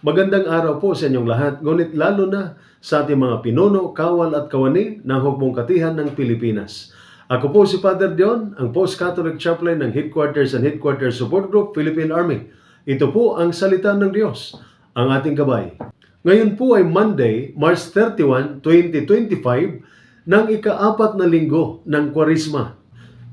Magandang araw po sa inyong lahat, ngunit lalo na sa ating mga pinuno, kawal at kawani ng Hukbong Katihan ng Pilipinas. Ako po si Father Dion, ang Post-Catholic Chaplain ng Headquarters and Headquarters Support Group, Philippine Army. Ito po ang salita ng Diyos, ang ating gabay. Ngayon po ay Monday, March 31, 2025, ng ika-4 na linggo ng Kwaresma.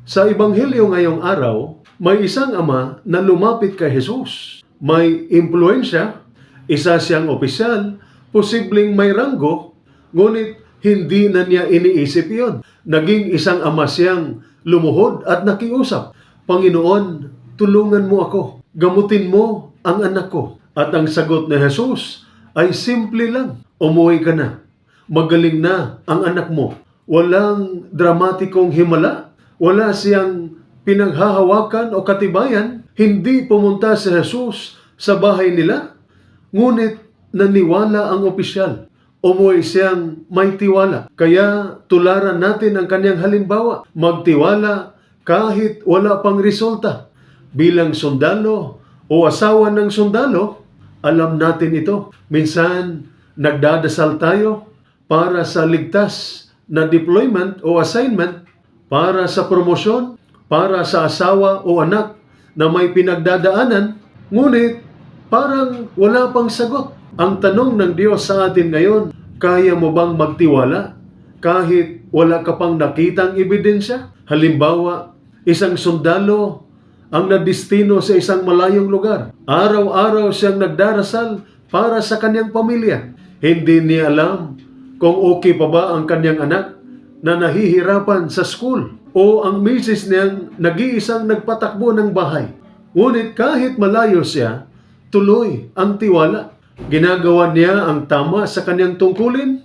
Sa Ebanghelyo ngayong araw, may isang ama na lumapit kay Jesus. May impluensya, isa siyang opisyal, posibleng may ranggo, ngunit hindi na niya iniisip iyon. Naging isang ama siyang lumuhod at nakiusap, Panginoon, tulungan mo ako, gamutin mo ang anak ko. At ang sagot ni Jesus ay simple lang, umuwi ka na, magaling na ang anak mo. Walang dramatikong himala, wala siyang pinaghahawakan o katibayan. Hindi pumunta si Jesus sa bahay nila, ngunit naniwala ang opisyal. Umuwi siyang may tiwala. Kaya tularan natin ang kanyang halimbawa. Magtiwala kahit wala pang resulta. Bilang sundalo o asawa ng sundalo, alam natin ito. Minsan, nagdadasal tayo para sa ligtas na deployment o assignment, para sa promosyon, para sa asawa o anak na may pinagdadaanan, ngunit parang wala pang sagot. Ang tanong ng Diyos sa atin ngayon, kaya mo bang magtiwala kahit wala ka pang nakitang ebidensya? Halimbawa, isang sundalo ang nadistino sa isang malayong lugar. Araw-araw siyang nagdarasal para sa kanyang pamilya. Hindi niya alam kung okay pa ba ang kanyang anak na nahihirapan sa school o ang misis niyang nag-iisang nagpatakbo ng bahay. Ngunit kahit malayo siya, tuloy ang tiwala. Ginagawa niya ang tama sa kanyang tungkulin.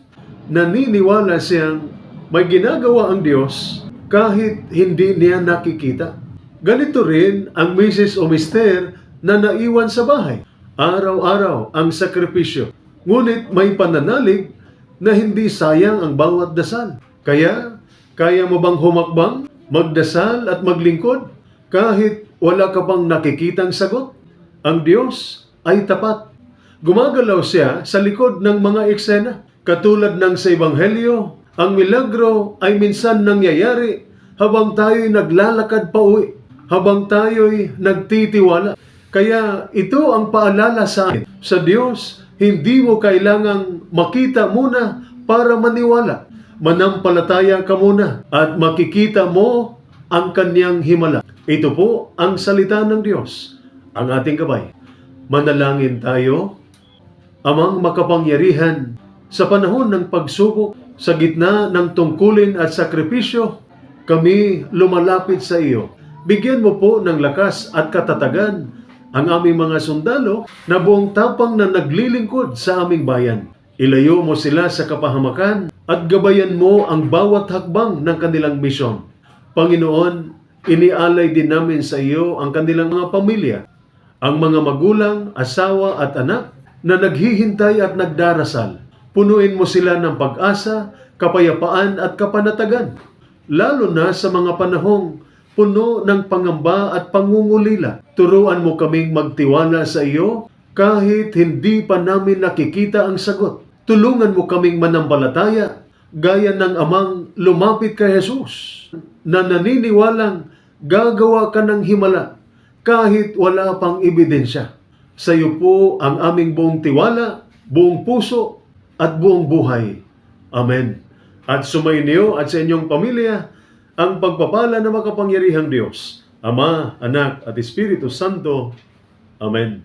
Naniniwala siyang may ginagawa ang Diyos kahit hindi niya nakikita. Ganito rin ang misis o mister na naiwan sa bahay. Araw-araw ang sakripisyo. Ngunit may pananalig na hindi sayang ang bawat dasal. Kaya mo bang humakbang, magdasal at maglingkod kahit wala ka pang nakikitang sagot? Ang Diyos ay tapat. Gumagalaw siya sa likod ng mga eksena. Katulad ng sa Ebanghelyo, ang milagro ay minsan nangyayari habang tayo'y naglalakad pa uwi, habang tayo'y nagtitiwala. Kaya ito ang paalala sa atin. Sa Diyos, hindi mo kailangang makita muna para maniwala. Manampalataya ka muna at makikita mo ang kanyang himala. Ito po ang salita ng Diyos, ang ating gabay. Manalangin tayo. Amang makapangyarihan, sa panahon ng pagsubok, sa gitna ng tungkulin at sakripisyo, kami lumalapit sa iyo. Bigyan mo po ng lakas at katatagan ang aming mga sundalo na buong tapang na naglilingkod sa aming bayan. Ilayo mo sila sa kapahamakan at gabayan mo ang bawat hakbang ng kanilang misyon. Panginoon, inialay din namin sa iyo ang kanilang mga pamilya, ang mga magulang, asawa at anak na naghihintay at nagdarasal. Punuin mo sila ng pag-asa, kapayapaan at kapanatagan, lalo na sa mga panahong puno ng pangamba at pangungulila. Turuan mo kaming magtiwala sa iyo kahit hindi pa namin nakikita ang sagot. Tulungan mo kaming manampalataya gaya ng amang lumapit kay Jesus na naniniwalang gagawa ka ng himala kahit wala pang ebidensya. Sa iyo po ang aming buong tiwala, buong puso at buong buhay. Amen. At sumainyo at sa inyong pamilya ang pagpapala ng makapangyarihang Diyos, Ama, Anak at Espiritu Santo. Amen.